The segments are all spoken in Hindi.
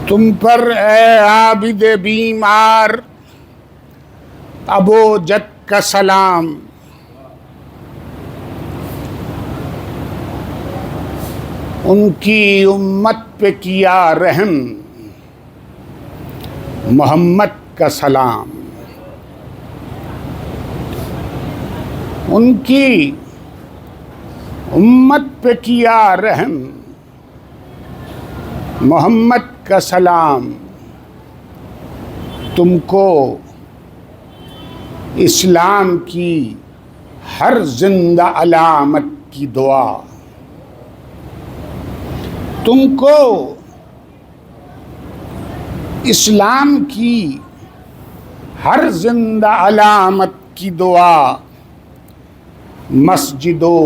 तुम पर ए आबिद बीमार अबो जद का सलाम। उनकी उम्मत पे किया रहम मोहम्मद का सलाम। उनकी उम्मत पे किया रहम मोहम्मद का सलाम। तुमको इस्लाम की हर जिंदा अलामत की दुआ। तुमको इस्लाम की हर जिंदा अलामत की दुआ। मस्जिदो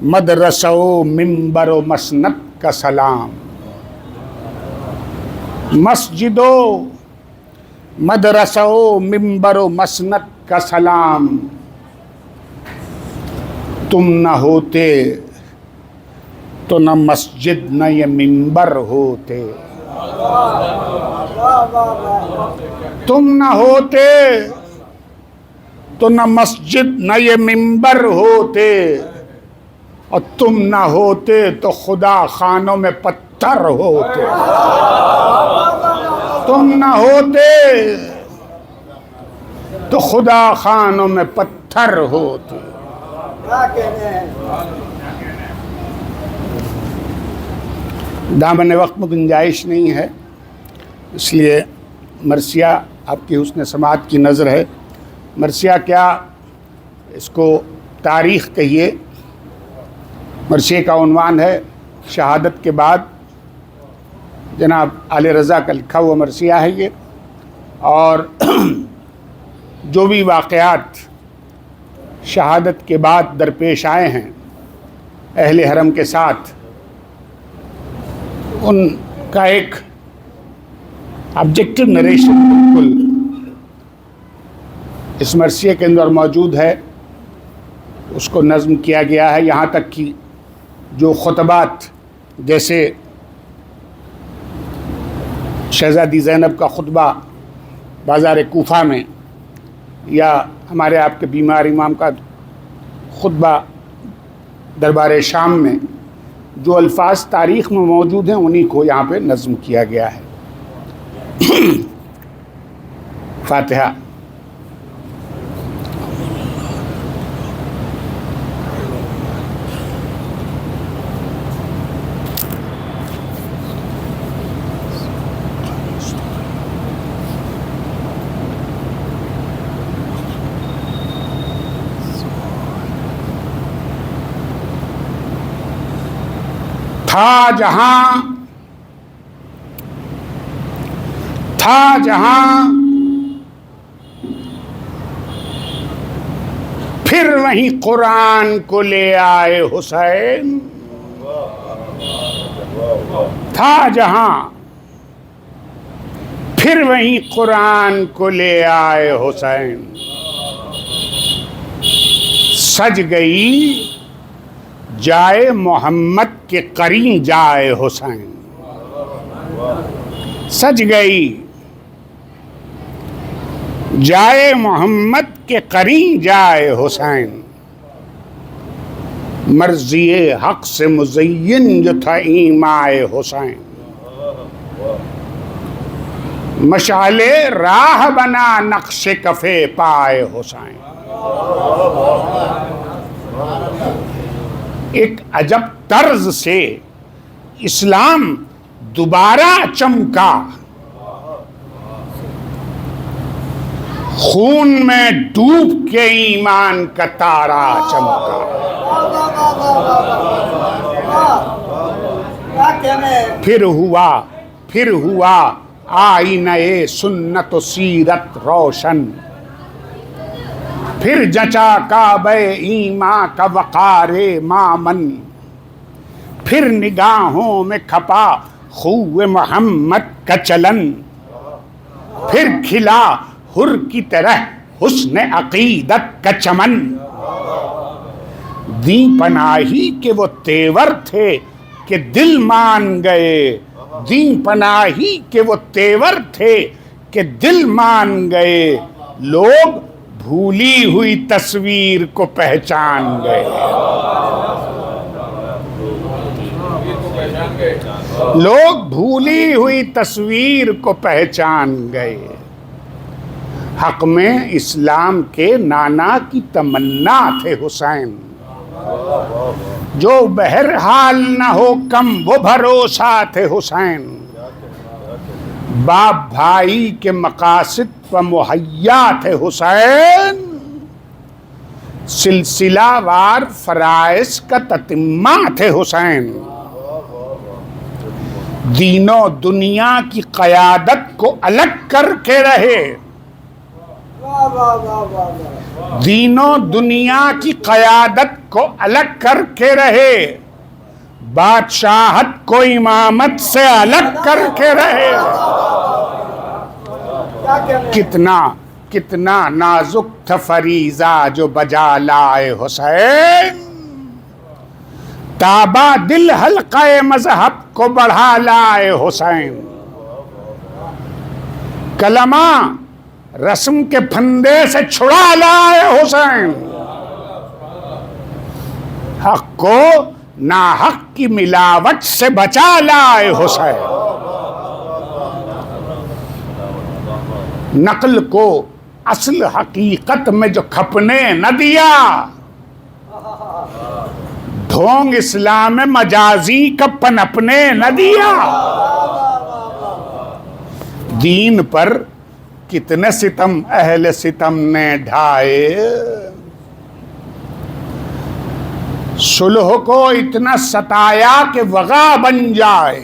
मदरसो मिंबरो मसनद का सलाम। मस्जिदो मदरसो मिंबरो मसनद का सलाम। तुम न होते तो न मस्जिद न ये मिंबर होते। तुम न होते तो न मस्जिद न ये मिंबर होते। और तुम न होते तो खुदा खानों में पत्थर होते। तुम न होते तो खुदा खानों में पत्थर होते। दामन वक्त में गुंजाइश नहीं है, इसलिए मरसिया आपकी हुस्न समात की नज़र है। मरसिया क्या, इसको तारीख़ कहिए। मरसिया का उन्वान है शहादत के बाद। जनाब आले रज़ा का लिखा हुआ मरसिया है ये। और जो भी वाक़यात शहादत के बाद दरपेश आए हैं अहले हरम के साथ, उनका एक ऑब्जेक्टिव नरेशन बिल्कुल इस मरसिए के अंदर मौजूद है। उसको नज़्म किया गया है। यहाँ तक कि जो खुतबात, जैसे शहज़ादी ज़ैनब का खुतबा बाज़ार कूफा में, या हमारे आपके बीमार इमाम का खुतबा दरबार शाम में, जो अल्फाज तारीख़ में मौजूद हैं उन्हीं को यहाँ पे नज़्म किया गया है। फातिहा। था जहां फिर वहीं कुरान को ले आए हुसैन। था जहां फिर वहीं कुरान को ले आए हुसैन। सज गई जाए मोहम्मद के करीं जाए हुसैन। सज गई जाए मोहम्मद के करीं जाए हुसैन। मर्ज़िए हक़ से मुज़य्यन जो था ईमाए हुसैन। मशाले राह बना नक्शे कफ़े पाए हुसैन। एक अजब तर्ज से इस्लाम दोबारा चमका। खून में डूब के ईमान का तारा चमका। फिर हुआ आईने सुन्नत व सीरत रोशन। फिर जचा काबे ईमा का वक़ारे मामन। फिर निगाहों में खपा खूए मोहम्मद का चलन। फिर खिला हुर की तरह हुस्न अकीदत का चमन। दी पनाही के वो तेवर थे कि दिल मान गए। दी पनाही के वो तेवर थे कि दिल मान गए, लोग भूली हुई तस्वीर को पहचान गए। लोग भूली हुई तस्वीर को पहचान गए। हक में इस्लाम के नाना की तमन्ना थे हुसैन, जो बहरहाल न हो कम वो भरोसा थे हुसैन। बाप भाई के मकासद पर मुहैया थे हुसैन, सिलसिलावार फराइज का ततिम्मा थे हुसैन। दीनों दुनिया की क़यादत को अलग करके रहे, दीनों दुनिया की क़यादत को अलग करके रहे, बादशाहत को इमामत से अलग करके रहे। कितना कितना नाजुक था फरीजा जो बजा लाए हुसैन, ताबा दिल हल्क़े मज़हब को बढ़ा लाए हुसैन। कलमा रस्म के फंदे से छुड़ा लाए हुसैन, हक को नाहक की मिलावट से बचा लाए हुसैन। नकल को असल हकीकत में जो खपने न दिया, ढोंग इस्लाम में मजाजी का पनपने न दिया। दीन पर कितने सितम अहले सितम ने ढाए, सुलह को इतना सताया कि वगा बन जाए।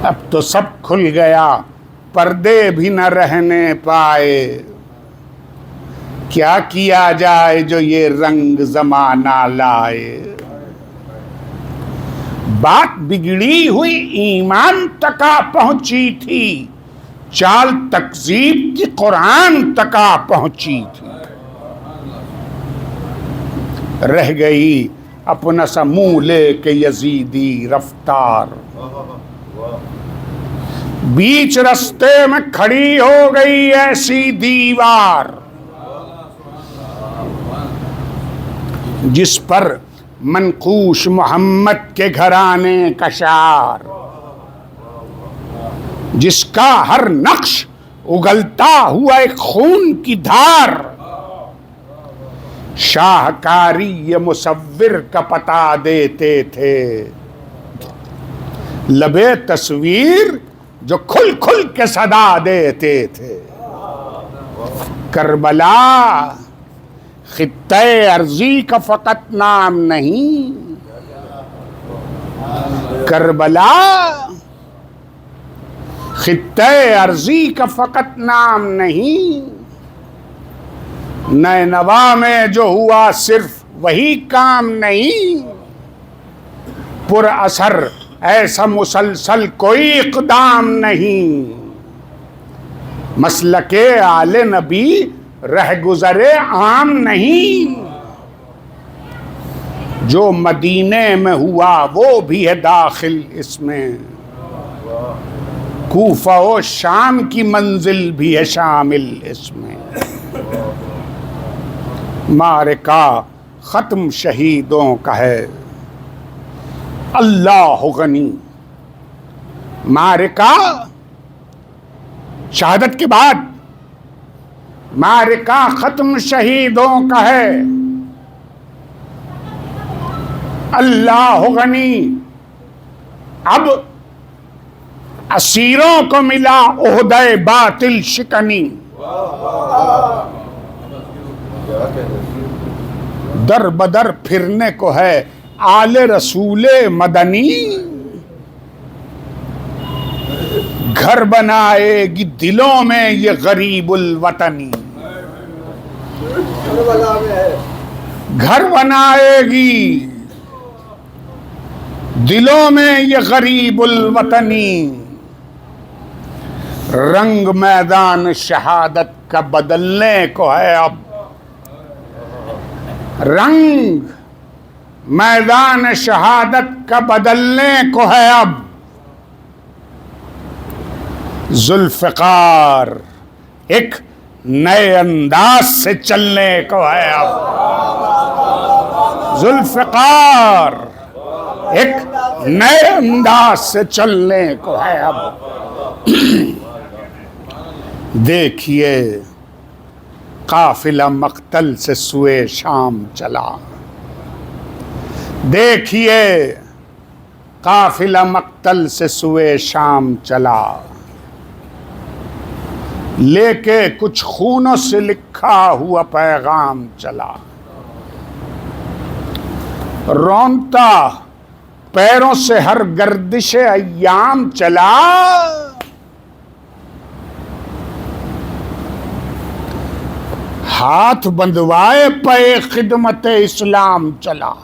अब तो सब खुल गया, पर्दे भी न रहने पाए। क्या किया जाए जो ये रंग जमाना लाए। बात बिगड़ी हुई ईमान तका पहुंची थी, चाल तकजीब की कुरान तका पहुंची थी। रह गई अपना सा मुंह लेके यजीदी रफ्तार, बीच रास्ते में खड़ी हो गई ऐसी दीवार, जिस पर मनकूश मोहम्मद के घराने का शार, जिसका हर नक्श उगलता हुआ एक खून की धार। शाहकारी ये मुसव्विर का पता देते थे, लबे तस्वीर जो खुल खुल के सदा देते थे। करबला खित्ते अर्जी का फकत नाम नहीं, करबला खित्ते अर्जी का फकत नाम नहीं। नैनवा में जो हुआ सिर्फ वही काम नहीं, पुर असर ऐसा मुसलसल कोई इक़दाम नहीं। मसलके आले नबी रह गुजरे आम नहीं, जो मदीने में हुआ वो भी है दाखिल इसमें। कूफा और शाम की मंजिल भी है शामिल इसमें। मारिका ख़त्म शहीदों का है, अल्लाह गनी। मारिका शहादत के बाद मारिका ख़त्म शहीदों का है, अल्लाह गनी। अब असीरों को मिला ओहदे बातिल शिकनी। दर बदर फिरने को है आले रसूले मदनी, घर बनाएगी दिलों में ये गरीबुल वतनी। घर बनाएगी दिलों में ये गरीबुल वतनी। रंग मैदान शहादत का बदलने को है अब, रंग मैदान शहादत का बदलने को है अब। जुल्फ़िकार एक नए अंदाज से चलने को है अब। जुल्फ़िकार एक नए अंदाज से चलने को है अब। देखिए काफिला मक्तल से सुए शाम चला। देखिए काफिला मक्तल से सुए शाम चला, लेके कुछ खूनों से लिखा हुआ पैगाम चला। रौंता पैरों से हर गर्दिश अय्याम चला। हाथ बंधवाए पे खिदमत इस्लाम चला।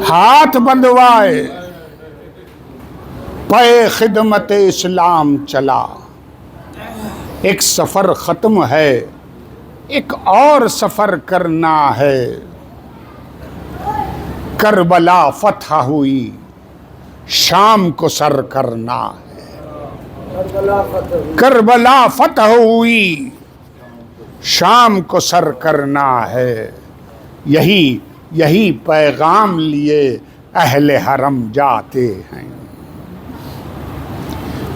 हाथ बंधवाए पे खिदमत इस्लाम चला। एक सफर खत्म है, एक और सफर करना है। करबला फतह हुई, शाम को सर करना है। करबला फतह हुई, शाम को सर करना है। यही पैगाम लिए अहले हरम जाते हैं।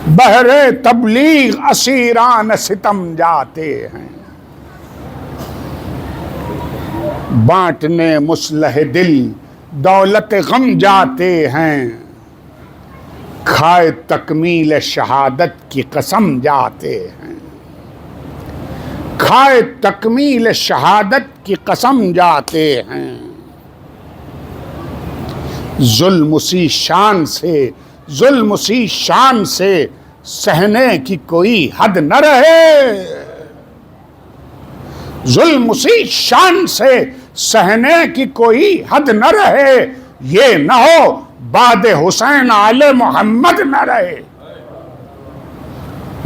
बहरे तबलीग असीरान सितम जाते हैं। बांटने मुस्लह दिल दौलत गम जाते हैं। खाए तकमील शहादत की कसम जाते हैं। खाए तकमील शहादत की कसम जाते हैं। जुल्म उसी शान से सहने की कोई हद न रहे। जुल्म उसी शान से सहने की कोई हद न रहे। ये न हो बाद हुसैन आले मोहम्मद न रहे।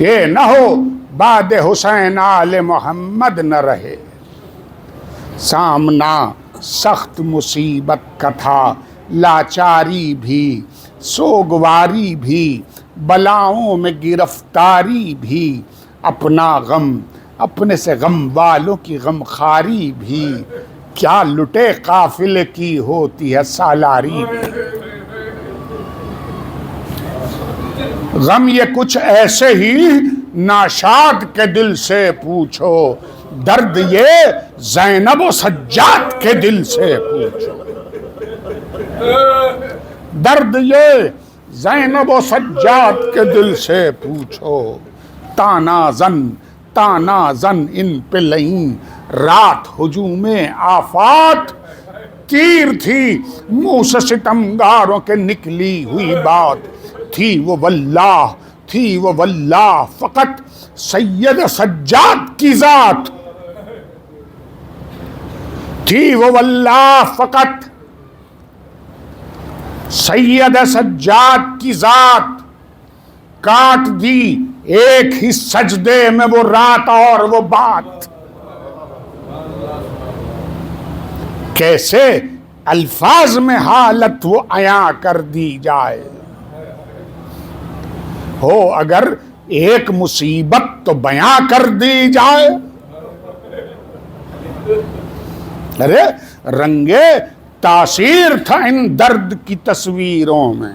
ये न हो बाद हुसैन आले मोहम्मद न रहे। सामना सख्त मुसीबत का था, लाचारी भी, सोगवारी भी, बलाओं में गिरफ्तारी भी। अपना गम, अपने से गम वालों की गमखारी भी। क्या लुटे काफिले की होती है सालारी भी। गम ये कुछ ऐसे ही नाशाद के दिल से पूछो। दर्द ये ज़ैनब व सज्जाद के दिल से पूछो। दर्द ये ज़ैनब व सज्जाद के दिल से पूछो। ताना जन इन पे लई रात हुजूमे आफात। तीर थी मुंह से सितमगारों के निकली हुई बात। थी वो वल्लाह फकत सैयद सज्जाद की जात। थी वो वल्लाह फकत सैयद सज्जाद की जात। काट दी एक ही सजदे में वो रात और वो बात। कैसे अल्फाज में हालत वो अया कर दी जाए। हो अगर एक मुसीबत तो बयां कर दी जाए। अरे रंगे तासीर था इन दर्द की तस्वीरों में।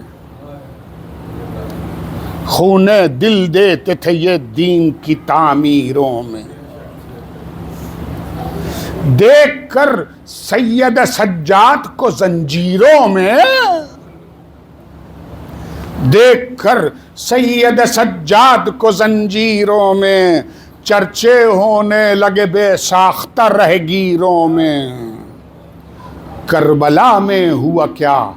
खूने दिल देते थे ये दीन की तामीरों में। देखकर सैयद सज्जाद को जंजीरों में, देखकर सैयद सज्जाद को जंजीरों में, चर्चे होने लगे बेसाख्ता रहगीरों में। करबला में हुआ क्या,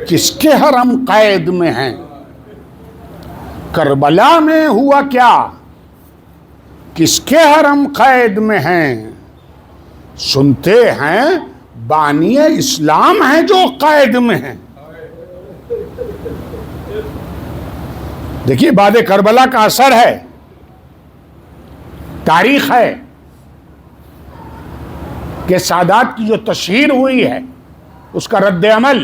किसके हरम कैद में हैं। करबला में हुआ क्या, किसके हरम कैद में हैं। सुनते हैं बानिए इस्लाम है जो कैद में हैं। देखिए बाद करबला का असर है, तारीख है। कि सादात की जो तशहीर हुई है उसका रद्द अमल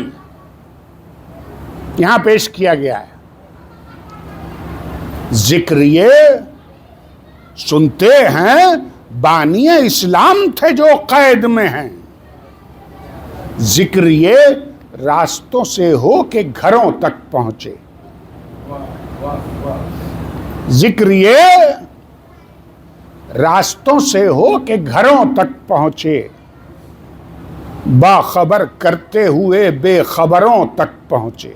यहां पेश किया गया है। जिक्र ये सुनते हैं बानिए इस्लाम थे जो कैद में हैं, जिक्र ये रास्तों से हो के घरों तक पहुंचे, जिक्र ये रास्तों से हो के घरों तक पहुंचे, बाखबर करते हुए बेखबरों तक पहुंचे।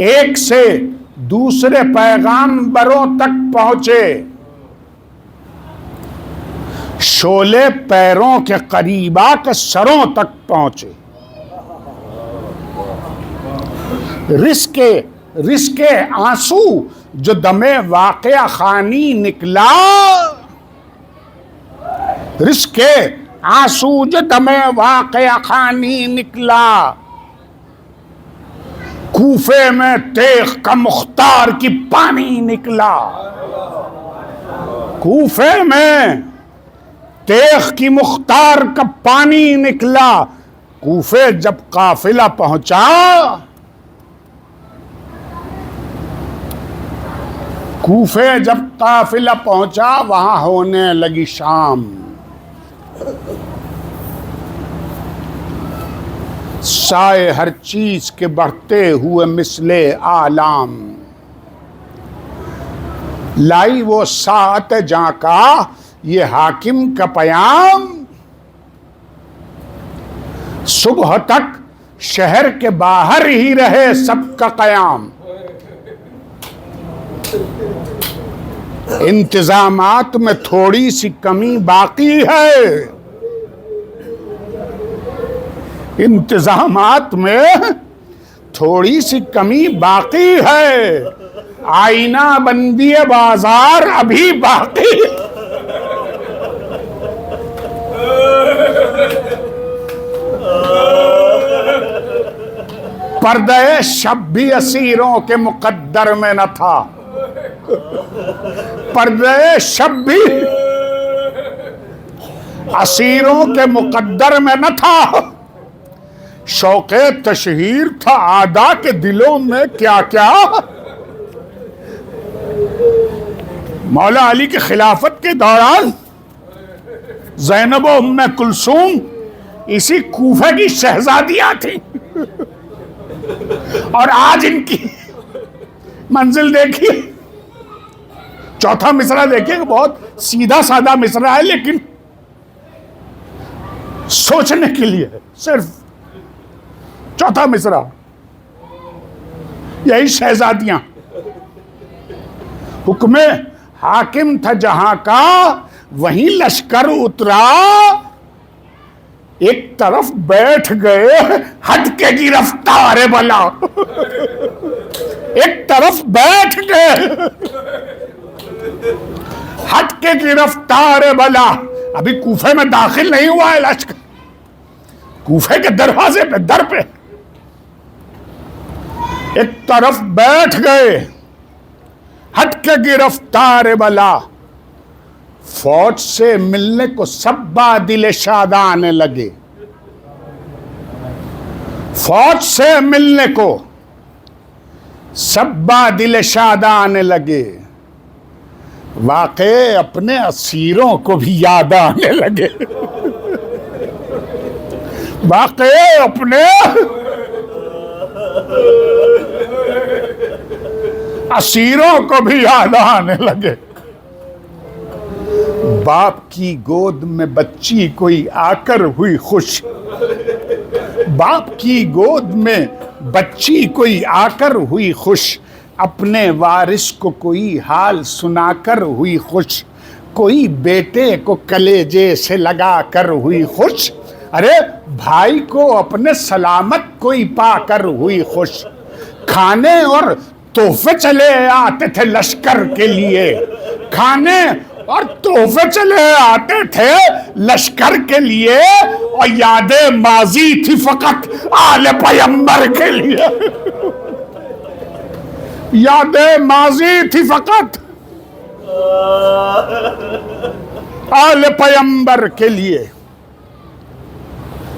एक से दूसरे पैगाम्बरों तक पहुंचे, शोले पैरों के करीबा के सरों तक पहुंचे। रिस्के आंसू जो दमे वाक़या खानी निकला, रिस्के आंसू जो दमे वाक़या खानी निकला, कूफे में तेख का मुख्तार की पानी निकला, कूफे में तेख की मुख्तार का पानी निकला। कूफे जब काफिला पहुंचा, कूफे जब काफिला पहुंचा वहां होने लगी शाम। साए हर चीज के बढ़ते हुए मिसले आलाम, लाई वो सात जहां का ये हाकिम का पयाम, सुबह तक शहर के बाहर ही रहे सबका कयाम। इंतजामात में थोड़ी सी कमी बाकी है, इंतजामात में थोड़ी सी कमी बाकी है, आईना बंदी बाजार अभी बाकी। पर्दे शब भी असीरों के मुकद्दर में न था, पर्दे शब भी असीरों के मुकद्दर में न था। शौक़े तशहीर था आदा के दिलों में क्या क्या। मौला अली के खिलाफत के दौरान ज़ैनब और उम्मे कुलसूम इसी कूफे की शहजादियां थी, और आज इनकी मंजिल देखिए। चौथा मिसरा देखिए, बहुत सीधा साधा मिसरा है, लेकिन सोचने के लिए है। सिर्फ चौथा मिसरा, यही शहजादियां। हुक्मे हाकिम था जहां का वहीं लश्कर उतरा, एक तरफ बैठ गए हटके गिरफ्तार बला, एक तरफ बैठ गए हटके गिरफ्तार बला। अभी कूफे में दाखिल नहीं हुआ है लश्कर, कूफे के दरवाजे पे, दर पे एक तरफ बैठ गए हटके गिरफ्तार बला। फौज से मिलने को सब्बा दिल शाद आने लगे, फौज से मिलने को सब्बा दिल शाद आने लगे। वाक़े अपने असीरों को भी याद आने लगे, वाक़े अपने असीरों को भी याद आने लगे। बाप की गोद में बच्ची कोई आकर हुई खुश, बाप की गोद में बच्ची कोई आकर हुई खुश, अपने वारिस को कोई हाल सुनाकर हुई खुश, कोई बेटे को कलेजे से लगा कर हुई खुश, अरे भाई को अपने सलामत कोई पाकर हुई खुश। खाने और तोहफे चले आते थे लश्कर के लिए, खाने और तोहफे चले आते थे लश्कर के लिए, और यादें माजी थी फकत आले पैगंबर के लिए, यादें माजी थी फकत आले पैगंबर के लिए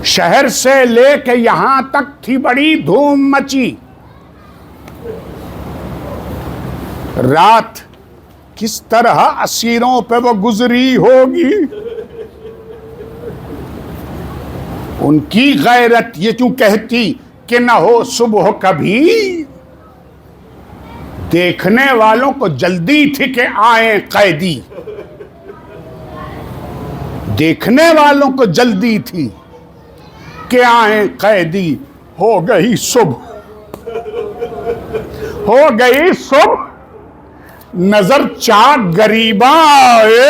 शहर से लेके यहां तक थी बड़ी धूम मची। रात किस तरह असीरों पे वो गुजरी होगी। उनकी गैरत ये क्यों कहती कि न हो सुबह कभी। देखने वालों को जल्दी थी कि आए कैदी। देखने वालों को जल्दी थी कि आए कैदी। हो गई सुबह, हो गई सुबह, नजर चाक गरीबा आए।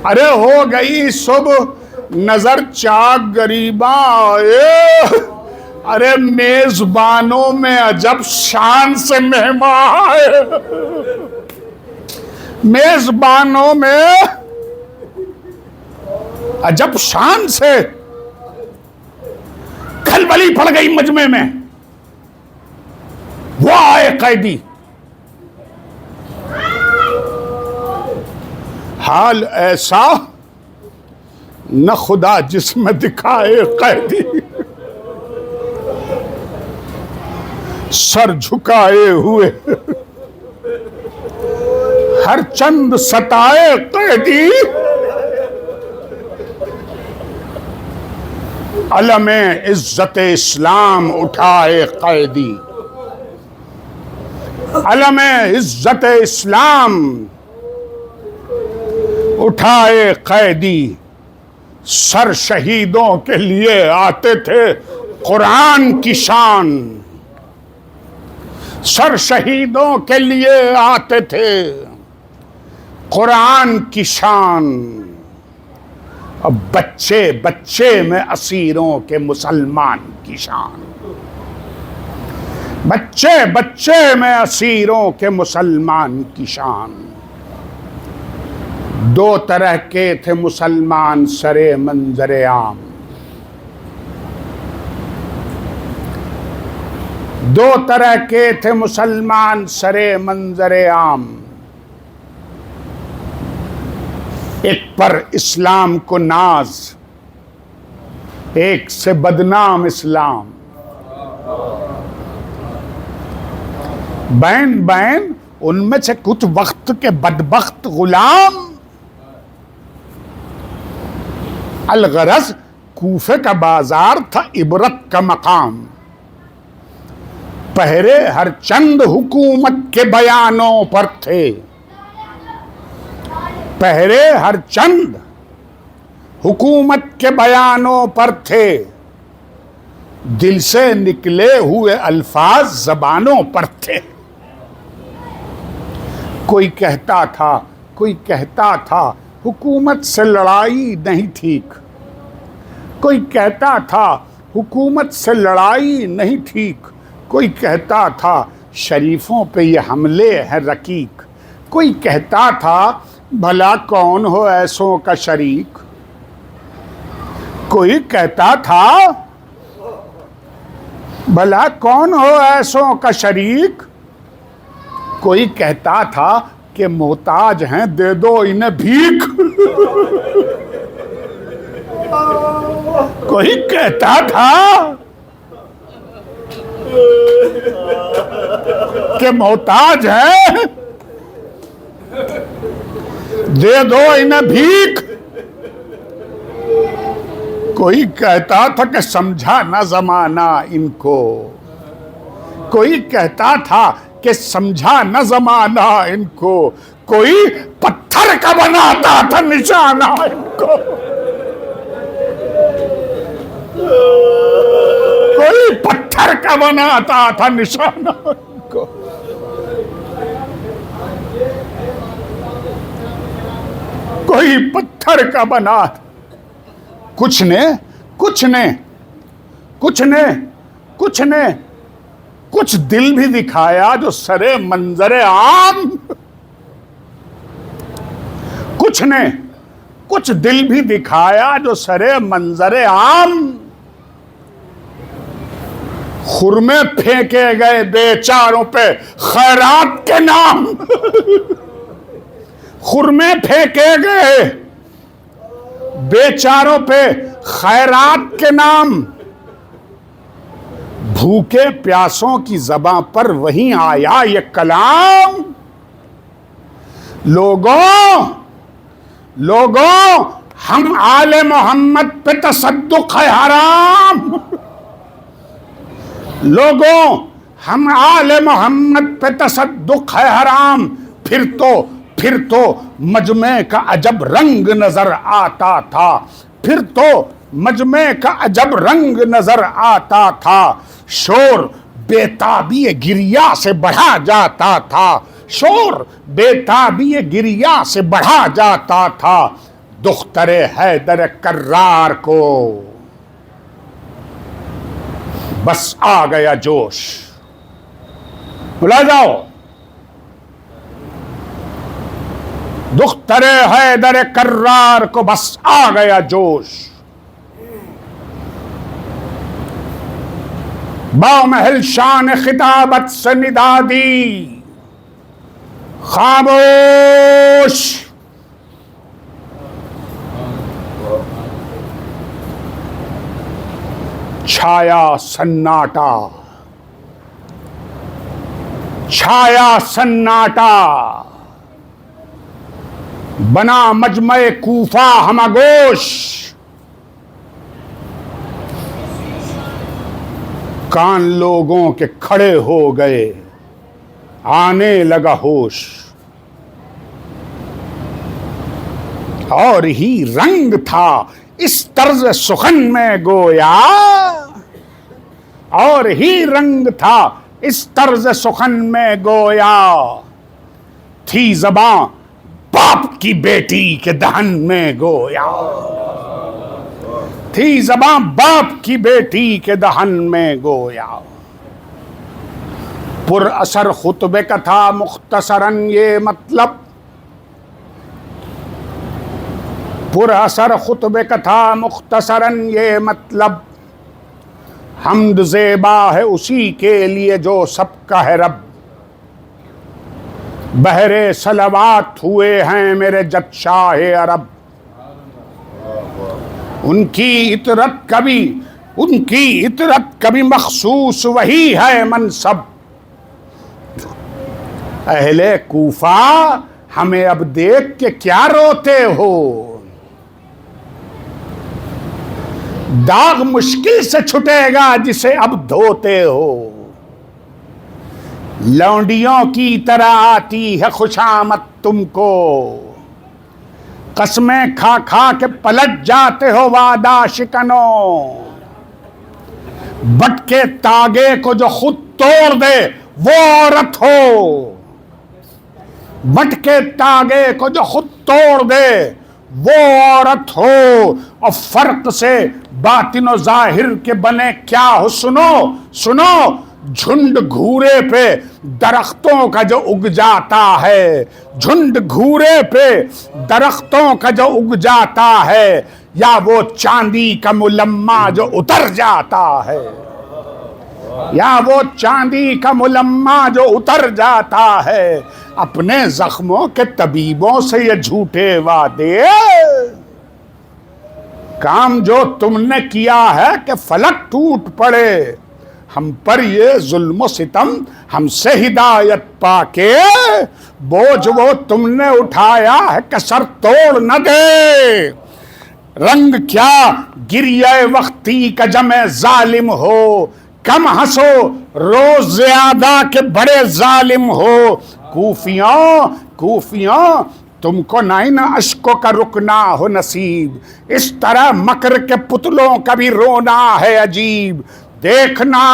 अरे हो गई सुबह, नजर चाक गरीबा आए। अरे मेजबानों में अजब शान से मेहमान आए। मेजबानों में अजब शान से खलबली पड़ गई मजमे में। वो आए कैदी। हाल ऐसा न खुदा जिसमें दिखाए कैदी। सर झुकाए हुए हर चंद सताए कैदी। अलमे इज्जत इस्लाम उठाए कैदी। अलमे इज्जत इस्लाम उठाए कैदी। सर शहीदों के लिए आते थे कुरान की शान। सर शहीदों के लिए आते थे कुरान की शान। अब बच्चे बच्चे में असीरों के मुसलमान की शान। बच्चे बच्चे में असीरों के मुसलमान की शान। दो तरह के थे मुसलमान सरे मंजरे आम। दो तरह के थे मुसलमान सरे मंजरे आम। एक पर इस्लाम को नाज, एक से बदनाम इस्लाम। बैन बैन उनमें से कुछ वक्त के बदबख्त गुलाम। अलगरज कूफे का बाजार था इबरत का मकाम। पहरे हर चंद हुकूमत के बयानों पर थे। पहरे हर चंद हुकूमत के बयानों पर थे। दिल से निकले हुए अल्फाज जबानों पर थे। कोई कहता था हुकूमत से लड़ाई नहीं ठीक। कोई कहता था हुकूमत से लड़ाई नहीं ठीक। कोई कहता था शरीफों पे ये हमले हैं रकीक। कोई कहता था भला कौन हो ऐसों का शरीक। कोई कहता था भला कौन हो ऐसों का शरीक। कोई कहता था कि मोहताज हैं दे दो इन्हें भीख। कोई कहता था कि मोहताज हैं दे दो इन्हें भीख। कोई कहता था कि समझा ना जमाना इनको। कोई कहता था कि समझा न जमाना इनको। कोई पत्थर का बनाता था निशाना इनको। कोई पत्थर का बनाता था निशाना इनको। कोई पत्थर का बना। कुछ ने कुछ दिल भी दिखाया जो सरे मंजरे आम। कुछ दिल भी दिखाया जो सरे मंजरे आम। खुरमे फेंके गए बेचारों पे खैरात के नाम। खुरमे फेंके गए बेचारों पे खैरात के नाम। भूखे प्यासों की ज़बां पर वहीं आया ये कलाम। लोगों हम आले मोहम्मद पे तसद्दुक है हराम। लोगों हम आले मोहम्मद पे तसद्दुक है हराम। फिर तो मजमे का अजब रंग नजर आता था। फिर तो मजमे का अजब रंग नजर आता था। शोर बेताबी गिरिया से बढ़ा जाता था। शोर बेताबी गिरिया से बढ़ा जाता था। दुख्तरे हैदर कर्रार को बस आ गया जोश। बुला जाओ। दुख्तरे हैदर कर्रार को बस आ गया जोश। बामहल शान खिताबत से निदा दी, खामोश। छाया सन्नाटा, छाया सन्नाटा। बना मजमे कूफा हमगोश। कान लोगों के खड़े हो गए, आने लगा होश। और ही रंग था इस तर्ज सुखन में गोया। और ही रंग था इस तर्ज सुखन में गोया। थी ज़बां बाप की बेटी के दहन में गोया। थी ज़बां बाप की बेटी के दहन में गोया। पुर असर खुतबे का था मुख्तसरन ये मतलब। पुर असर खुतबे का था मुख्तसरन ये मतलब। हम्द ज़ेबा है उसी के लिए जो सबका है रब। बहरे सलवात हुए हैं मेरे जद शाह अरब। उनकी इतरत कभी मखसूस वही है मनसब। अहले कूफा हमें अब देख के क्या रोते हो। दाग मुश्किल से छुटेगा जिसे अब धोते हो। लौंडियों की तरह आती है खुशामद तुमको। कसमें खा खा के पलट जाते हो वादा शिकनों। बटके तागे को जो खुद तोड़ दे वो औरत हो। बटके तागे को जो खुद तोड़ दे वो औरत हो। और फर्क से बातिन और जाहिर के बने क्या हो। सुनो झुंड घूरे पे दरख्तों का जो उग जाता है। झुंड घूरे पे दरख्तों का जो उग जाता है। या वो चांदी का मुलम्मा जो उतर जाता है। या वो चांदी का मुलम्मा जो उतर जाता है। अपने जख्मों के तबीबों से ये झूठे वादे। काम जो तुमने किया है कि फलक टूट पड़े। हम पर ये जुल्म सितम हमसे हिदायत पाके। बोझ वो तुमने उठाया है कि सर तोड़ न दे। रंग क्या गिरिए वक्ती का जमे जालिम हो। कम हंसो रोज ज्यादा के बड़े जालिम हो। कूफियों तुमको ना अश्कों का रुकना हो नसीब। इस तरह मकर के पुतलों का भी रोना है अजीब। देखना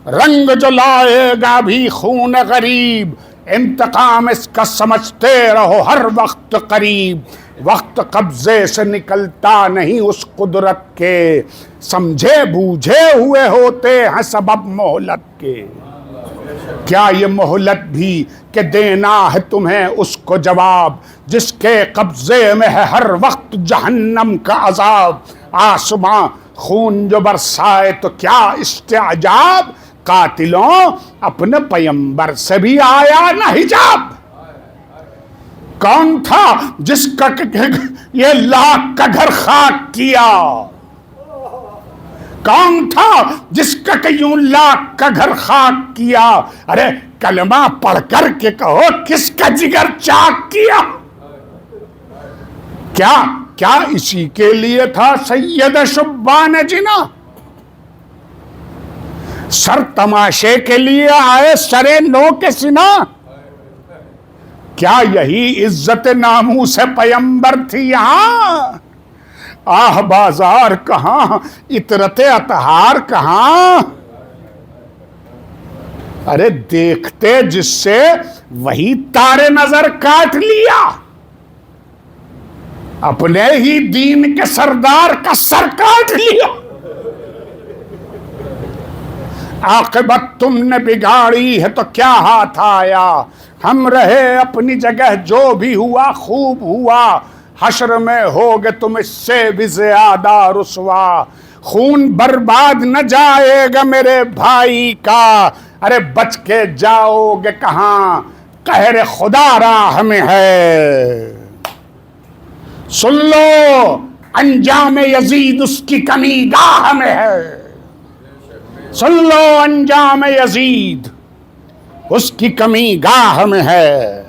रंग जो लाएगा भी खून गरीब। इंतकाम इसका समझते रहो हर वक्त करीब। वक्त कब्जे से निकलता नहीं उस कुदरत के। समझे बूझे हुए होते हैं सबब मोहलत के। क्या ये मोहलत भी कि देना है तुम्हें उसको जवाब। जिसके कब्जे में है हर वक्त जहन्नम का अजाब। आसमां खून जो बरसाए तो क्या इस्तेजाब। कातिलों अपने पैगंबर से भी आया न हिजाब। कौन था जिसका ये लाख का घर खाक किया? कौन था जिसका यूं लाख का घर खाक किया? अरे कलमा पढ़ कर के कहो किसका जिगर चाक किया? क्या क्या इसी के लिए था सैयद शुब्बान जिना? सर तमाशे के लिए आए सरे नो के सिना? क्या यही इज्जत नामू से पैगंबर थी यहां? आह बाजार कहां, इतरते अतहार कहां? अरे देखते जिससे वही तारे नजर काट लिया। अपने ही दीन के सरदार का सर काट लिया। आखिबत तुमने बिगाड़ी है तो क्या हाथ आया? हम रहे अपनी जगह, जो भी हुआ खूब हुआ। हश्र में होगे तुम इससे भी ज्यादा रुसवा। खून बर्बाद न जाएगा मेरे भाई का। अरे बच के जाओगे कहां, कहर खुदा राह में है। सुन लो अंजाम यजीद उसकी कमी गाह में है। सुन लो अंजाम यजीद उसकी कमी गाह में है।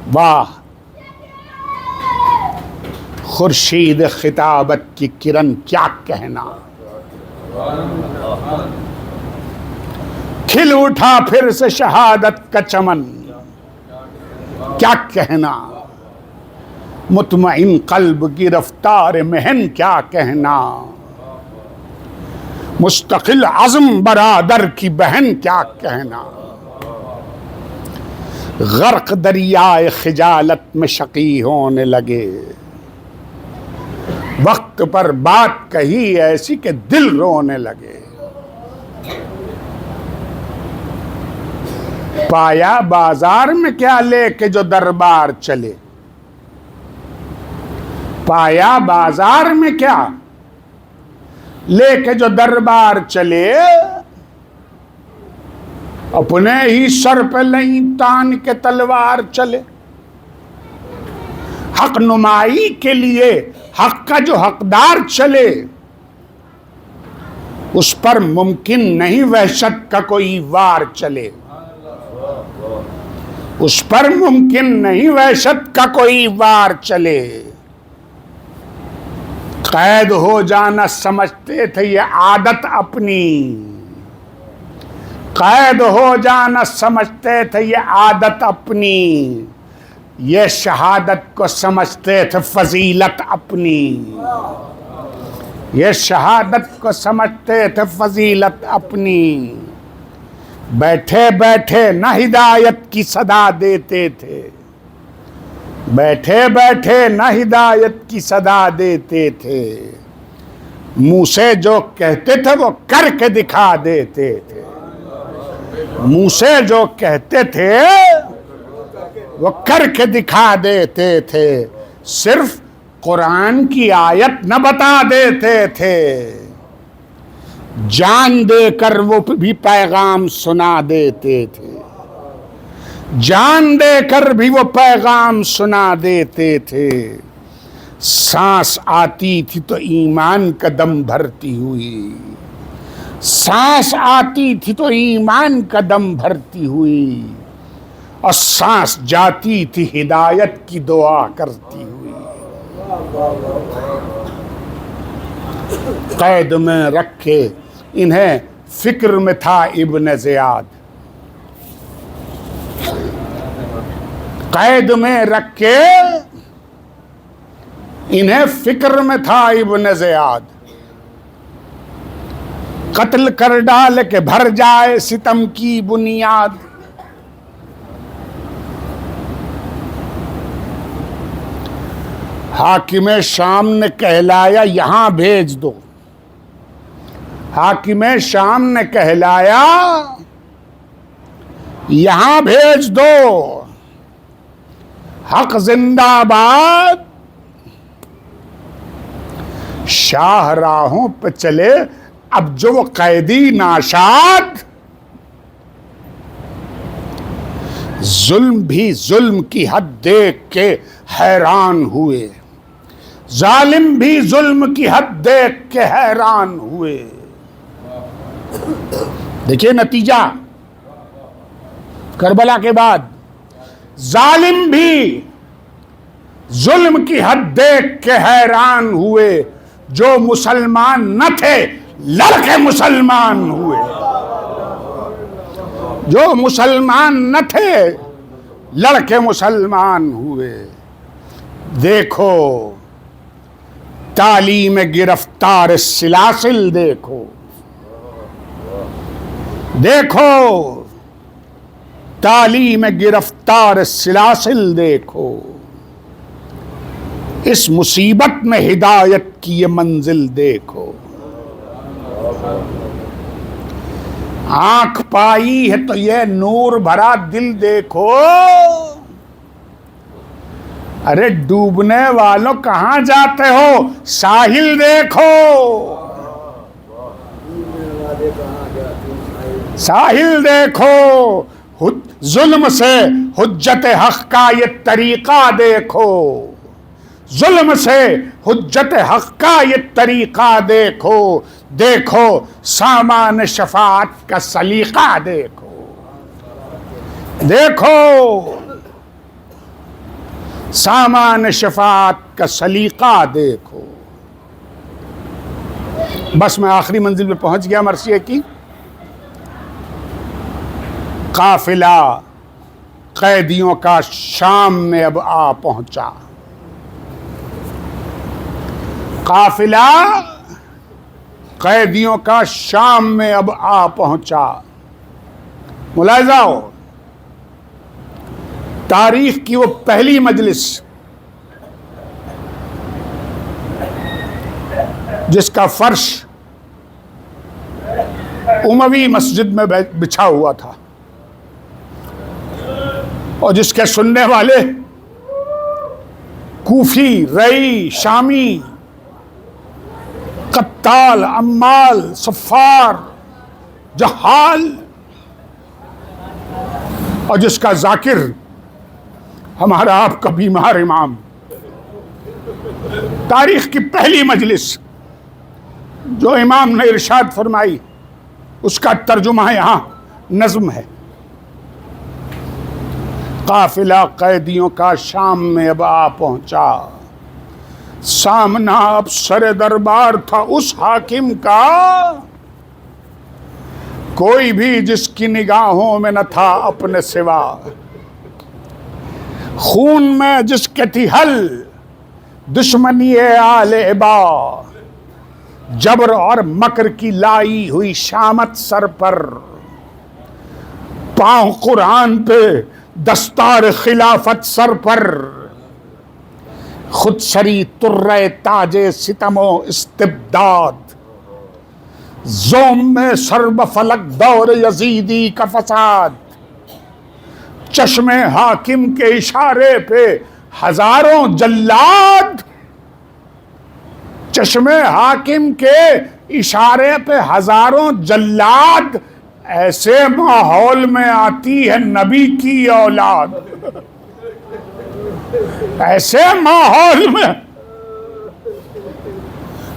वाह खुर्शीद खिताबत की किरण क्या कहना। खिल उठा फिर से शहादत का चमन, क्या कहना। मुतमइन कल्ब की रफ्तार महन, क्या कहना। मुस्तकिल आज़म बरादर की बहन, क्या कहना। गर्क दरियाए खिजालत में शकी होने लगे। वक्त पर बात कही ऐसी कि दिल रोने लगे। पाया बाजार में क्या लेके जो दरबार चले। पाया बाजार में क्या लेके जो दरबार चले। अपने ही सर पे लई तान के तलवार चले। हक नुमाई के लिए हक का जो हकदार चले, उस पर मुमकिन नहीं वहशत का कोई वार चले। उस पर मुमकिन नहीं वहशत का कोई वार चले। कैद हो जाना समझते थे ये आदत अपनी। कैद हो जाना समझते थे ये आदत अपनी। ये शहादत को समझते थे फजीलत अपनी। ये शहादत को समझते थे फजीलत अपनी। बैठे बैठे न हिदायत की सदा देते थे। बैठे बैठे न हिदायत की सदा देते थे। मुंह से जो कहते थे वो करके दिखा देते थे। मुंह से जो कहते थे वो करके दिखा देते थे। सिर्फ कुरान की आयत न बता देते थे, जान देकर वो भी पैगाम सुना देते थे। जान देकर भी वो पैगाम सुना देते थे। सांस आती थी तो ईमान का दम भरती हुई। सांस आती थी तो ईमान का दम भरती हुई। और सांस जाती थी हिदायत की दुआ करती हुई। कैद में रखे इन्हें फिक्र में था इब्न ज़ियाद। कैद में रखे इन्हें फिक्र में था इब्न ज़ियाद। कत्ल कर डाल के भर जाए सितम की बुनियाद। हाकिम शाम ने कहलाया यहां भेज दो। हाकिम शाम ने कहलाया यहां भेज दो। हक जिंदाबाद। शाह राहों पे चले अब जो वो कैदी नाशाद। जुल्म भी जुल्म की हद देख के हैरान हुए, जालिम भी जुल्म की हद देख के हैरान हुए। देखिए नतीजा करबला के बाद, जालिम भी जुल्म की हद देख के हैरान हुए, जो मुसलमान न थे लड़के मुसलमान हुए। जो मुसलमान न थे लड़के मुसलमान हुए। देखो तालीम गिरफ्तार सिलासिल, देखो देखो तालीम गिरफ्तार सिलासिल, देखो इस मुसीबत में हिदायत की ये मंजिल देखो। आंख पाई है तो ये नूर भरा दिल देखो। अरे डूबने वालों कहां जाते हो, साहिल देखो, साहिल देखो। जुल्म से हुज्जत हक का ये तरीका देखो, जुल्म से हुज्जत हक का ये तरीका देखो। देखो सामान शफाअत का सलीका देखो, देखो सामान शफाअत का सलीका देखो। बस मैं आखिरी मंजिल पे पहुंच गया मरसिए की। काफिला कैदियों का शाम में अब आ पहुंचा। काफिला कैदियों का शाम में अब आ पहुंचा। मुलाहिजा हो, तारीख की वो पहली मजलिस जिसका फर्श उमवी मस्जिद में बिछा हुआ था और जिसके सुनने वाले कूफी, रई, शामी, कत्ताल, अम्माल, सफ़ार, जहाल, और जिसका जाकिर हमारा आपका बीमार इमाम। तारीख की पहली मजलिस जो इमाम ने इरशाद फरमाई, उसका तर्जुमा यहां नज्म है। काफिला कैदियों का शाम में अब आ पहुंचा। सामना अब सरे दरबार था उस हाकिम का, कोई भी जिसकी निगाहों में न था अपने सिवा। खून में जिसके थी हल दुश्मनी आले बा, जबर और मकर की लाई हुई शामत सर पर। पांव कुरान पे दस्तार खिलाफत सर पर, खुद सरी तुर्रे ताजे सितमो इस्तिबदाद। जोम में सर्ब फलक दौर यजीदी का फसाद। चश्मे हाकिम के इशारे पे हजारों जल्लाद, चश्मे हाकिम के इशारे पे हजारों जल्लाद। ऐसे माहौल में आती है नबी की औलाद, ऐसे माहौल में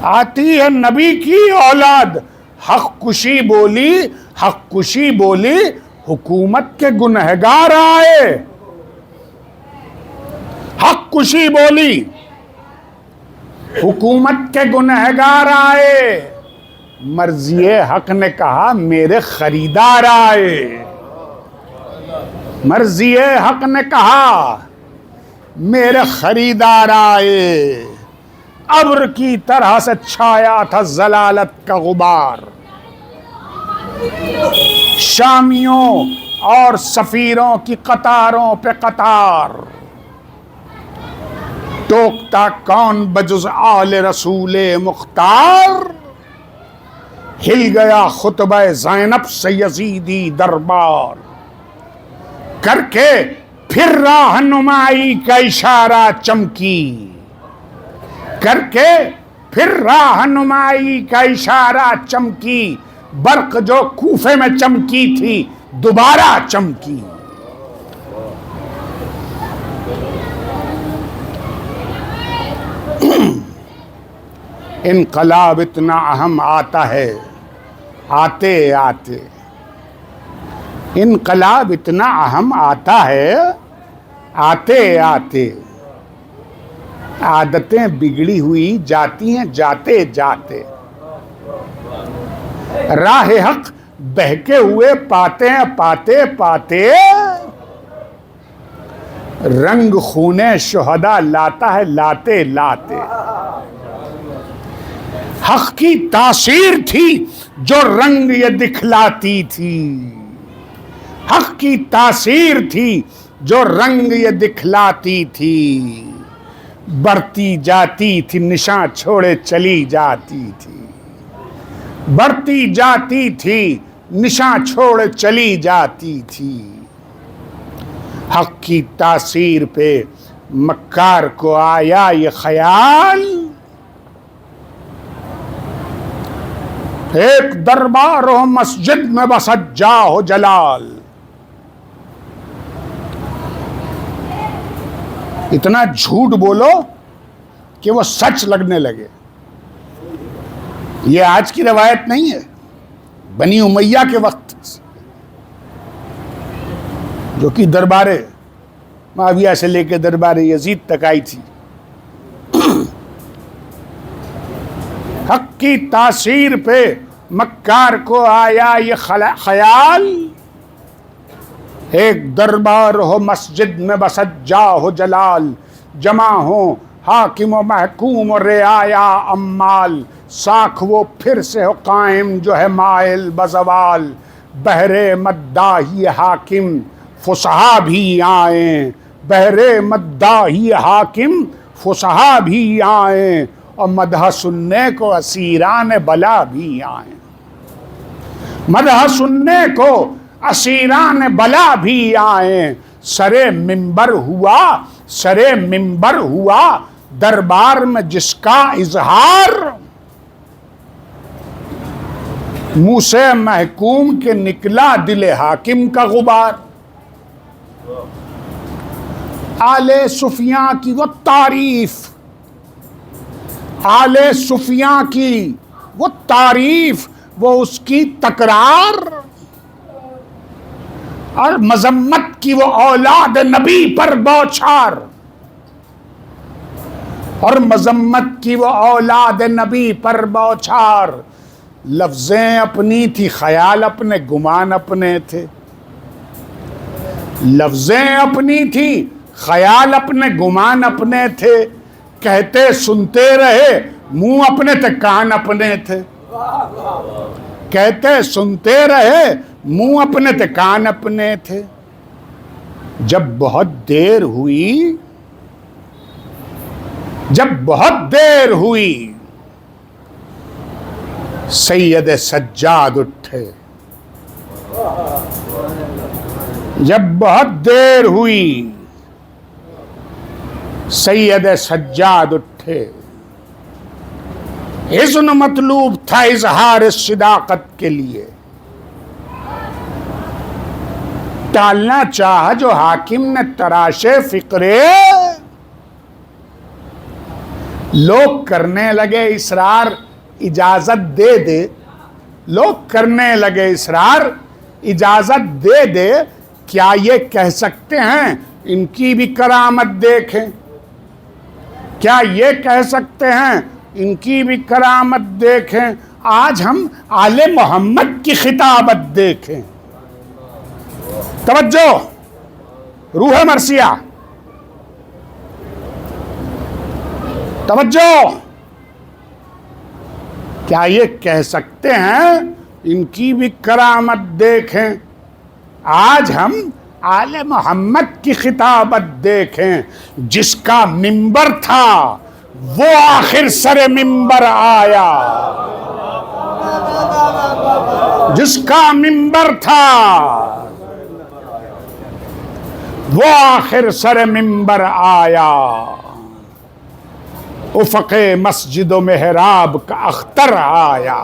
आती है नबी की औलाद। हक कुशी बोली, हक कुशी बोली, हुकूमत के गुनहगार आए। हक कुशी बोली, हुकूमत के गुनहगार आए। मर्जिए हक ने कहा मेरे खरीदार आए। मर्जिए हक ने कहा मेरे खरीदार आए। अब्र की तरह से छाया था जलालत का गुबार। शामियों और सफीरों की कतारों पे कतार। टोकता कौन बजुज आले रसूले मुख्तार। हिल गया खुतबा ज़ैनब से यजीदी दरबार। करके फिर राहनुमाई का इशारा चमकी। करके फिर राहनुमाई का इशारा चमकी। बर्क जो कूफे में चमकी थी दोबारा चमकी। इनकलाब इतना अहम आता है आते आते, इनकलाब इतना अहम आता है आते आते, आदतें बिगड़ी हुई जाती हैं जाते जाते, राह हक बहके हुए पाते हैं पाते पाते, रंग खूने शुहदा लाता है लाते लाते। हक की तासीर थी जो रंग ये दिखलाती थी, हक की तासीर थी जो रंग ये दिखलाती थी, बढ़ती जाती थी निशान छोड़े चली जाती थी, बढ़ती जाती थी निशान छोड़ चली जाती थी। हक की तासीर पे मक्कार को आया ये ख्याल, एक दरबार हो मस्जिद में बसज्जा हो जलाल। इतना झूठ बोलो कि वो सच लगने लगे। ये आज की रवायत नहीं है, बनी उमैया के वक्त जो कि दरबारे माविया से लेकर दरबारे यजीद तक आई थी। हक की तासीर पे मक्कार को आया ये ख्याल, एक दरबार हो मस्जिद में बसज्जा हो जलाल, जमा हो हाकिम व महकूम और रियाया अम्माल, साख वो फिर से हो कायम जो है माइल बजवाल, बहरे मद्दाही हाकिम फुसहा भी आए, बहरे मद्दाही हाकिम फुसहा भी आए, और मदह सुनने को असीरान बला भी आए, मदह सुनने को असीरान बला भी आए। सरे मिंबर हुआ, सरे मिंबर हुआ दरबार में जिसका इजहार, मुंह से महकूम के निकला दिले हाकिम का गुबार। आले सुफिया की वो तारीफ, आले सुफिया की वो तारीफ, वो उसकी तकरार, और मजम्मत की वो औलाद नबी पर बौछार, और मजम्मत की वो औलाद नबी पर बौछार। लफ्जें अपनी थी ख्याल अपने गुमान अपने थे, लफ्जें अपनी थी ख्याल अपने गुमान अपने थे, कहते सुनते रहे मुंह अपने थे कान अपने थे, कहते सुनते रहे मुंह अपने थे कान अपने थे। जब बहुत देर हुई, जब बहुत देर हुई, सैयद सज्जाद उठे, जब बहुत देर हुई सैयद सज्जाद उठे। इज़्न मतलूब था इजहार सिदाकत के लिए, टालना चाहा जो हाकिम ने तराशे फिक्रे। लोग करने लगे इसरार इजाजत दे दे, लोग करने लगे इसरार इजाजत दे दे, क्या ये कह सकते हैं इनकी भी करामत देखें, क्या ये कह सकते हैं इनकी भी करामत देखें। आज हम आले मोहम्मद की खिताबत देखें। तवज्जो, रूह मरसिया, तवज्जो, क्या ये कह सकते हैं इनकी भी करामत देखें। आज हम आले मोहम्मद की खिताबत देखें, जिसका मिंबर था वो आखिर सरे मिंबर आया, जिसका मिंबर था वो आखिर सरे मिंबर आया। उफ़क़े मस्जिद मेहराब का अख्तर आया।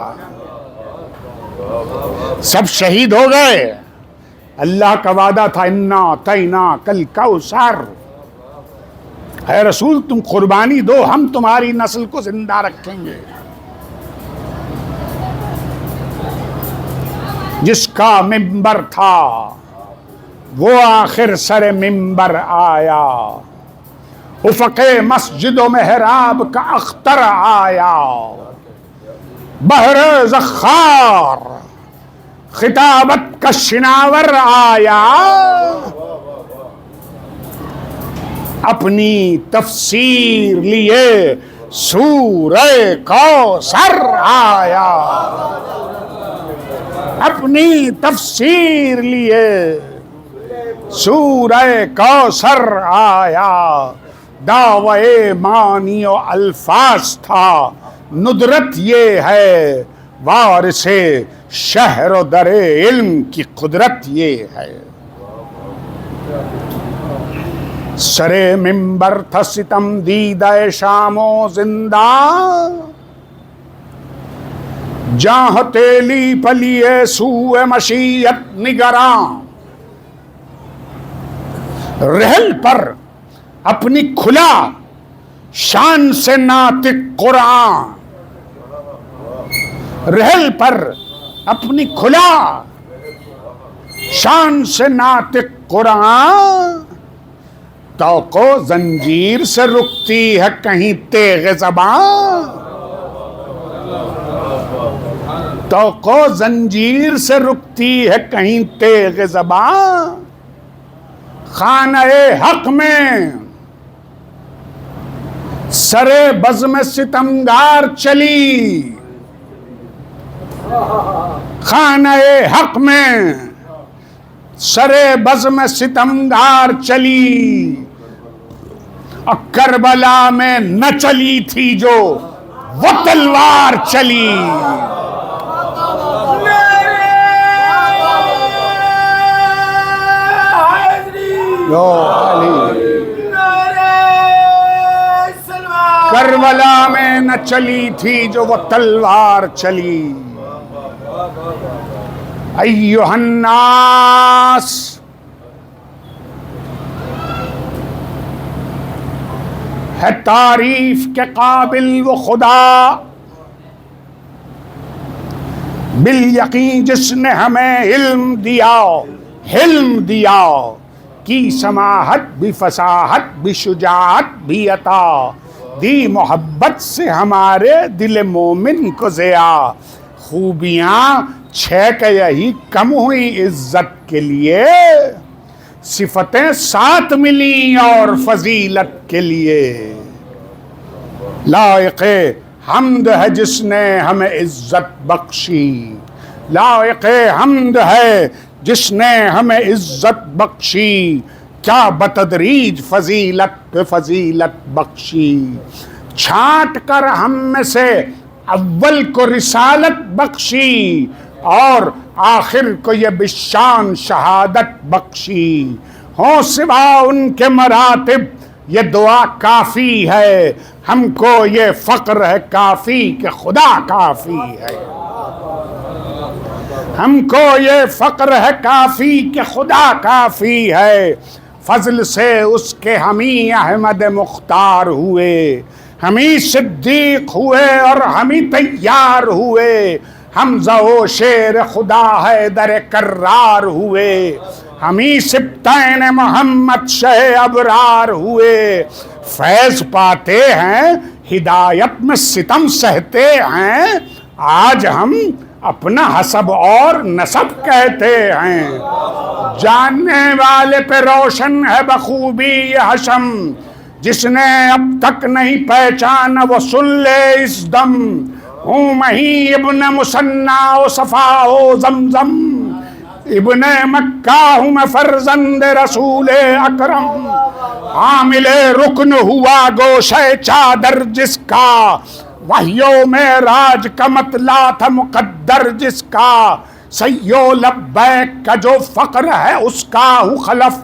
सब शहीद हो गए। अल्लाह का वादा था, इन्ना तैना कल कौसर, है रसूल तुम कुर्बानी दो हम तुम्हारी नस्ल को जिंदा रखेंगे। जिसका मिंबर था वो आखिर सरे मिंबर आया, उफ़क़े मस्जिदो मेहराब का अख्तर आया, बहर ज़ख़्ख़ार खिताबत का शिनावर आया, अपनी तफसीर लिए सूरे कौसर आया, अपनी तफसीर लिए सूरे कौसर आया। दावे मानियो अल्फाज था, नुदरत ये है वारिसे शहर दरे इल्म की कुदरत ये है। सरे मिंबर था सितम दीदा शामो जिंदा, जहाँ तेली पलिए सूए मशीयत निगरां, रहल पर अपनी खुला शान से नातिक कुरान, रहल पर अपनी खुला शान से नातिक कुरान, तो को जंजीर से रुकती है कहीं तेग ज़बान, तो को जंजीर से रुकती है कहीं तेग ज़बान। खाने हक में सरे बज़्म सितमगार चली, खाने हक में सरे बज़्म सितमगार चली, और करबला में न चली थी जो वो तलवार चली। करबला में न चली थी जो वो तलवार चली। अय्युहन्नास, है तारीफ के काबिल वो खुदा, बिल यकीन जिसने हमें इल्म दिया, हिल्म दिया, की समाहत भी फसाहत भी शुजाअत भी अता, दी मोहब्बत से हमारे दिल मोमिन को ज़िया। खूबियाँ छह के यही कम हुई इज्जत के लिए, सिफतें सात मिली और फजीलत के लिए। लायक़े हम्द है जिसने हमें इज्जत बख्शी, लायक़े हम्द है जिसने हमें इज्जत बख्शी, क्या बतदरीज फजीलत पे फजीलत बख्शी। छांट कर हम में से अव्वल को रिसालत बख्शी, और आखिर को ये बिशान शहादत बख्शी। हो सिवा उनके मरातिब ये दुआ काफ़ी है, हमको ये फ़क्र है काफ़ी कि खुदा काफ़ी है। हमको ये फ़क्र है काफ़ी कि खुदा काफ़ी है। फजल से उसके हमी अहमद मुख्तार हुए, हमी सिद्दीक हुए और हमी तैयार हुए। हमज़ा ओ शेर खुदा है दर कर्रार हुए, हमी सिब्तैन मोहम्मद शह अबरार हुए। फैज़ पाते हैं हिदायत में सितम सहते हैं, आज हम अपना हसब और नसब कहते हैं। जानने वाले पे रोशन है बखूबी ये हशम, जिसने अब तक नहीं पहचाना वो सुन ले इस दम। हूँ मही इब्न मुसन्ना ओ सफ़ा ओ जमजम, इब्ने मक्का हूँ मैं फर्जंद रसूल अकरम। आमिले रुकन हुआ गोशे चादर जिसका, वहियो में राज का मतला था मुकद्दर जिसका। सैयो लब्बैक का जो फ़क्र है उसका हूँ खलफ,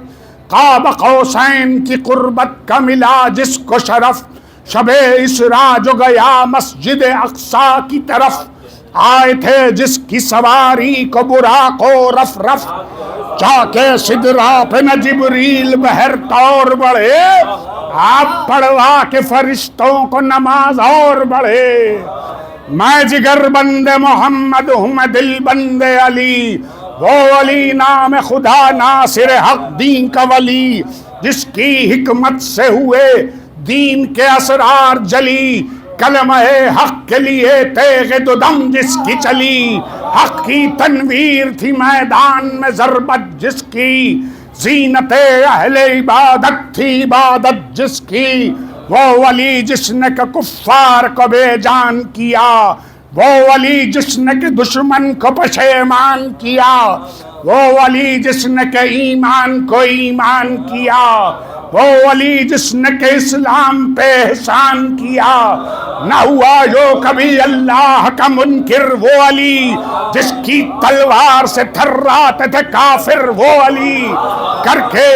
क़ाब क़ौसैन की कुर्बत का मिला जिसको शरफ। शबे इसरा जो गया मस्जिद अक़सा की तरफ, आए थे जिसकी सवारी को बुराको रफ रफ। जाके सिदरा पे न जिब्रील बहर तौर बढ़े, आप पढ़वा के फरिश्तों को नमाज और बढ़े। मैं जिगर बंदे मोहम्मद हूँ, मैं दिल बंदे अली। वो अली नाम खुदा नासिर हक दीन का वली, जिसकी हिकमत से हुए दीन के असरार जली। कलमे हक के लिए तेगे दो दम जिसकी चली, हक की तनवीर थी मैदान में ज़रबत जिसकी। जीनते अहले इबादत थी इबादत जिसकी। वो वली जिसने के कुफ्फार को बेजान किया, वो वली जिसने के दुश्मन को पशेमान किया। वो वली जिसने के ईमान को ईमान किया, वो वली जिसने के इस्लाम पे एहसान किया। न हुआ जो कभी अल्लाह का मुनकिर, वो अली जिसकी तलवार से थर्राते थे काफिर। वो अली करके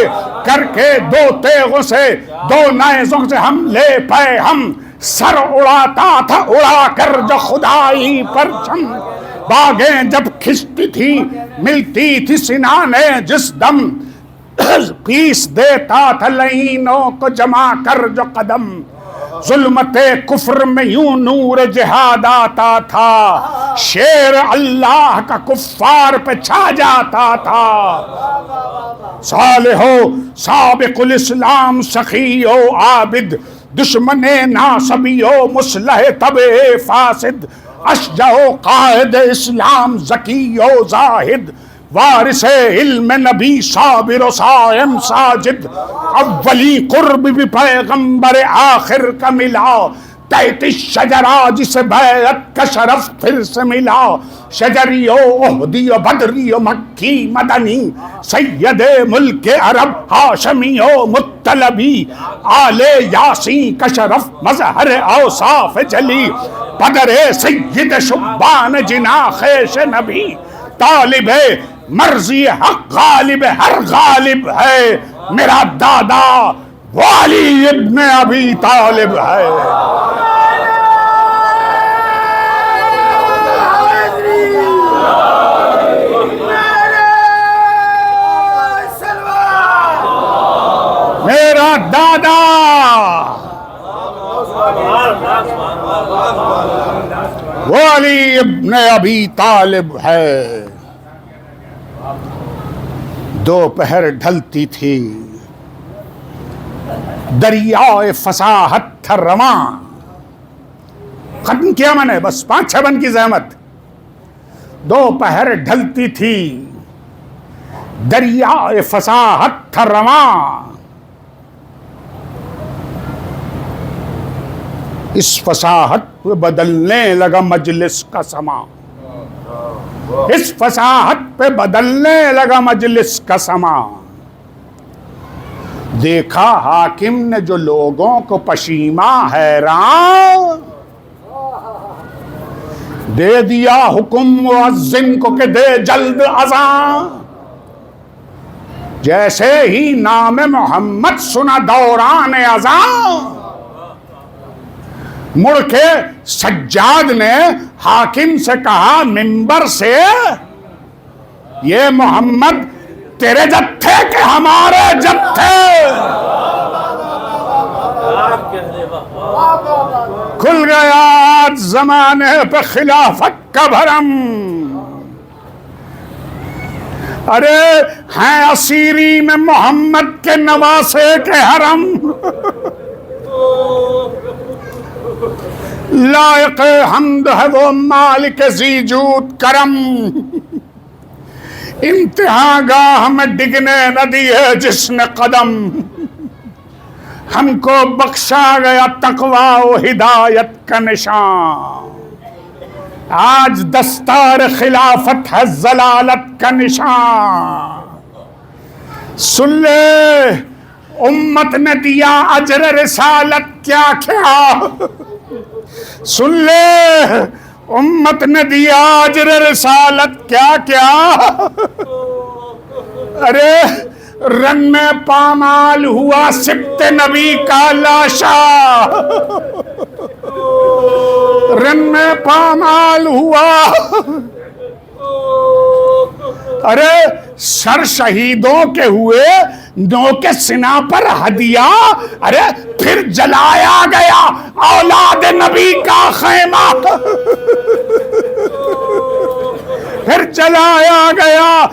करके दो तेगों से दो नेज़ों से हमले पे हम सर उड़ाता था उड़ा कर जो खुदाई परचम। बागें जब खिंचती थी मिलती थी सिनाने जिस दम, पीस देता था लईनों को जमा कर जो कदम। जुल्मते कुफ्र में यूं नूर जिहाद आता था, शेर अल्लाह का कुफ्फार पे छा जाता था। सालिहो साबिकुल इस्लाम सखियो आबिद, दुश्मने नासबियो मुस्लह तबे फासिद। अशजाओ कायद इस्लाम ज़कियो जाहिद, वारिसे इल्म नबी साबिर सायम साजिद। अव्वली कुर्ब भी पैगंबर आखिर का मिला, 33 शजरा जिसे बैत का शरफ फिर से मिला। शजरियो ओहदियो बदरियो मक्की मदनी, सैयदे मुल्क अरब हाशमियो मुत्तलबी। आले यासी का शरफ मजहर औसाफ जली, पदरे सैयद शुब्बान जिना ख़ैश नबी। तालिब मर्जी हक गालिब हर गालिब है, मेरा दादा वाली इब्ने अबी तालिब है। मेरा दादा वाली इब्ने अबी तालिब है। दोपहर ढलती थी, दरियाए फसाहत था रवा। खत्म किया मैंने, बस 5-6 बन की जहमत। दोपहर ढलती थी, दरियाए फसाहत था रवा। इस फसाहत पे बदलने लगा मजलिस का समा, इस फसाहत पे बदलने लगा मजलिस का समा। देखा हाकिम ने जो लोगों को पशीमा हैरान, दे दिया हुक्म मुअज्जिन को कि दे जल्द अज़ान। जैसे ही नाम मोहम्मद सुना दौरान अज़ान, मुड़ के सज्जाद ने हाकिम से कहा मिंबर से, ये मोहम्मद तेरे जत्थे के हमारे जत्थे। खुल गया आज जमाने पे खिलाफत का भरम। अरे हैं असीरी में मोहम्मद के नवासे के हरम। लायक हम्द है वो मालिक ज़ीजूद करम, इम्तिहान गाह में डिगने न दिए जिसने कदम। हमको बख्शा गया तकवा व हिदायत का निशान, आज दस्तार खिलाफत है जलालत का निशान। सुन ले उम्मत ने दिया अजर रिसालत क्या क्या, सुन ले उम्मत ने दिया अजर रिसालत क्या क्या। अरे रन में पामाल हुआ सिब्ते नबी का लाशा, रन में पामाल हुआ अरे सर शहीदों के हुए, नो के सिना पर हदिया, अरे फिर जलाया गया औलाद नबी का खैमा, फिर जलाया गया।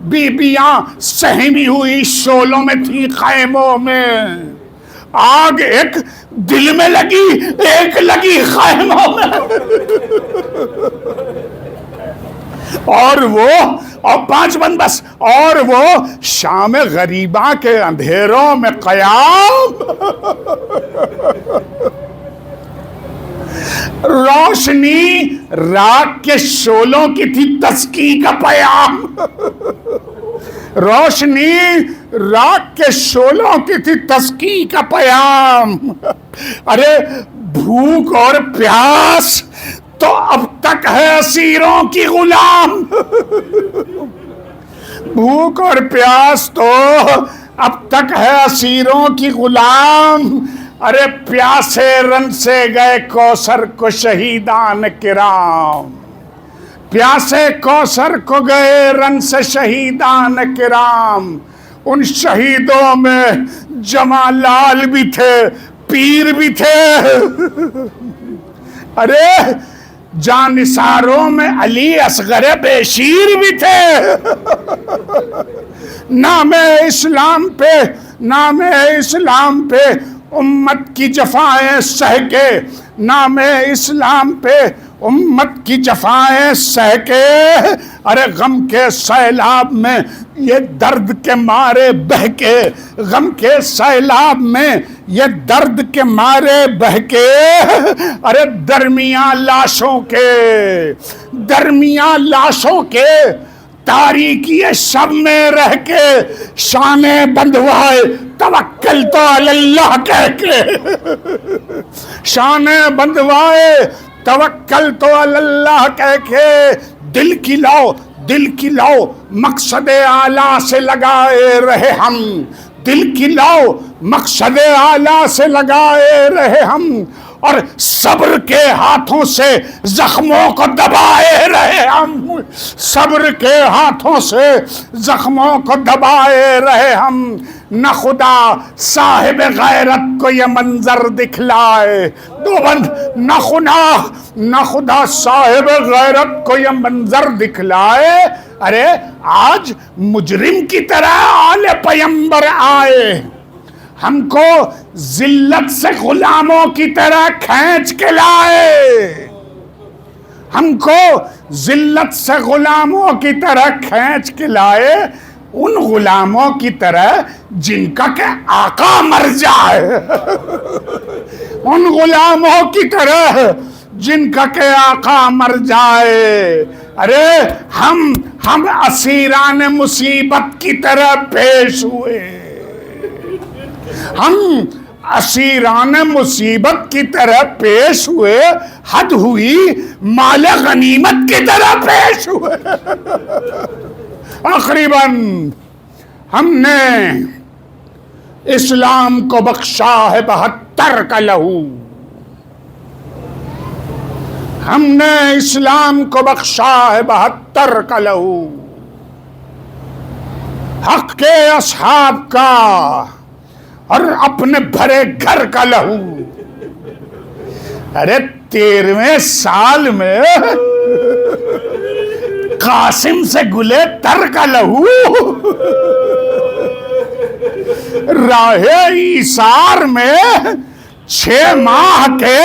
बीबियां सहमी हुई शोलों में थी खैमों में। आग एक दिल में लगी, एक लगी खैमों में। और 5 बंद बस। और वो शाम गरीबा के अंधेरों में कयाम, रोशनी रात के शोलों की थी तस्की का पयाम। रोशनी रात के शोलों की थी तस्की का पयाम। अरे भूख और प्यास तो अब तक है असीरों की गुलाम। भूख और प्यास तो अब तक है असीरों की गुलाम। अरे प्यासे रन से गए कौसर को शहीदान किराम, प्यासे कौसर को गए रन से शहीदान किराम। उन शहीदों में जमालाल भी थे, पीर भी थे। अरे जानिसारों में अली असगर बेशीर भी थे। नामे इस्लाम पे उम्मत की जफाएं सह के, नामे इस्लाम पे उम्मत की जफाएं सह के। अरे गम के सैलाब में ये दर्द के मारे बह के, गम के सैलाब में ये दर्द के मारे बह के। अरे दरमियां लाशों के तारीकी शब में रह के शाने बंधवाए तवक्कल तो अल्लाह कह के, शाने बंधवाए तवक्कल तो अल्लाह कह के। दिल की लाओ मकसद आला से लगाए रहे हम, दिल की लाओ मकसद आला से लगाए रहे हम। और सब्र के हाथों से जख्मों को दबाए रहे हम, सब्र के हाथों से जख्मों को दबाए रहे हम। न खुदा साहिब गैरत को ये मंजर दिखलाए, 2 बंद। न खुदा साहिब गैरत को ये मंजर दिखलाए। अरे आज मुजरिम की तरह आले पैगंबर आए, हमको जिल्लत से गुलामों की तरह खींच के लाए, हमको जिल्लत से गुलामों की तरह खींच के लाए। उन गुलामों की तरह जिनका के आका मर जाए, उन गुलामों की तरह जिनका के आका मर जाए। अरे हम असीरान मुसीबत की तरह पेश हुए, हम असीरान मुसीबत की तरह पेश हुए। हद हुई माल गनीमत की तरह पेश हुए। आखिरन हमने इस्लाम को बख्शा है 72 का लहू, हमने इस्लाम को बख्शा है 72 का लहू। हक के असहाब का और अपने भरे घर का लहू। अरे 13वें साल में कासिम से गुले तर का लहू, राहे ईसार में 6 माह के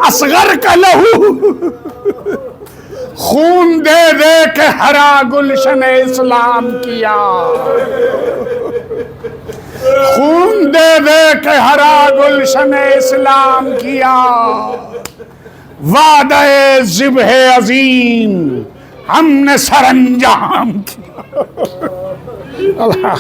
असगर का लहू। खून दे दे के हरा गुलशन इस्लाम किया, खून दे दे के हरा गुलशन इस्लाम किया। वादे ज़िब्ह अज़ीम हमने सरंजाम किया। अल्लाह